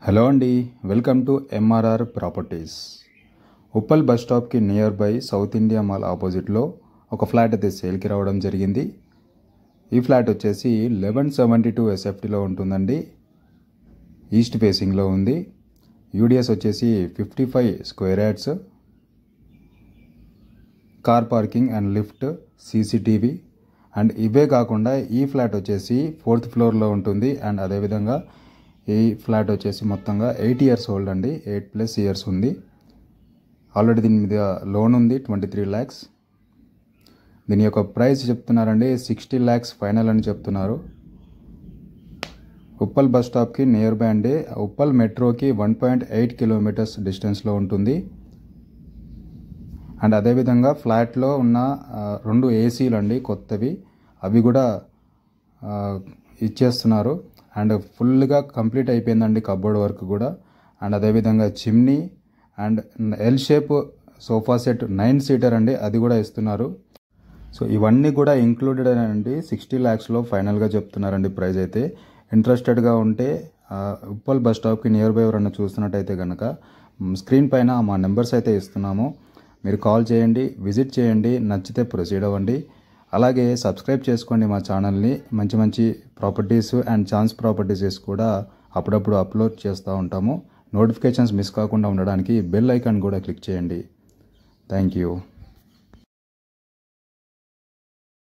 Hello అండి, welcome to MRR properties. Uppal bus స్టాప్కి near by South India mall ఆపోజిట్లో ఒక ఫ్లాట్ అయితే సేల్కి రావడం జరిగింది. ఈ ఫ్లాట్ వచ్చేసి 1172 ఎస్ఎఫ్టీలో ఉంటుందండి. ఈస్ట్ ఫేసింగ్లో ఉంది. యూడిఎస్ వచ్చేసి 55 square yards, car parking and lift, CCTV. And ఇవే కాకుండా ఈ ఫ్లాట్ వచ్చేసి 4th ఫ్లోర్లో ఉంటుంది. అండ్ అదేవిధంగా ఈ ఫ్లాట్ వచ్చేసి మొత్తంగా 8 ఇయర్స్ ఓల్డ్ అండి. 8+ ఇయర్స్ ఉంది. ఆల్రెడీ దీని మీద లోన్ ఉంది 23 lakhs. దీని యొక్క ప్రైస్ చెప్తున్నారండి 60 lakhs ఫైనల్ అని చెప్తున్నారు. ఉప్పల్ బస్ స్టాప్కి నియర్ బై అండి. ఉప్పల్ మెట్రోకి 1.8 కిలోమీటర్స్ డిస్టెన్స్లో ఉంటుంది. అండ్ అదేవిధంగా ఫ్లాట్లో ఉన్న 2 ఏసీలు అండి కొత్తవి, అవి కూడా ఇచ్చేస్తున్నారు. అండ్ ఫుల్గా కంప్లీట్ అయిపోయిందండి కబోర్డ్ వర్క్ కూడా. అండ్ అదేవిధంగా chimney and L shape sofa set 9 seater అండి, అది కూడా ఇస్తున్నారు. సో ఇవన్నీ కూడా ఇంక్లూడెడ్ అండి. 60 lakhsలో ఫైనల్గా చెప్తున్నారండి ప్రైస్ అయితే. ఇంట్రెస్టెడ్గా ఉంటే ఉప్పల్ బస్ స్టాప్కి నియర్ బై ఎవరన్నా చూస్తున్నట్టయితే కనుక స్క్రీన్ పైన మా నెంబర్స్ అయితే ఇస్తున్నాము. మీరు కాల్ చేయండి, విజిట్ చేయండి, నచ్చితే ప్రొసీడ్ అవ్వండి. అలాగే సబ్స్క్రైబ్ చేసుకోండి మా ఛానల్ని. మంచి మంచి ప్రాపర్టీస్ అండ్ ఛాన్స్ ప్రాపర్టీస్ కూడా అప్పుడప్పుడు అప్లోడ్ చేస్తూ ఉంటాము. నోటిఫికేషన్స్ మిస్ కాకుండా ఉండడానికి బెల్ ఐకాన్ కూడా క్లిక్ చేయండి. Thank you.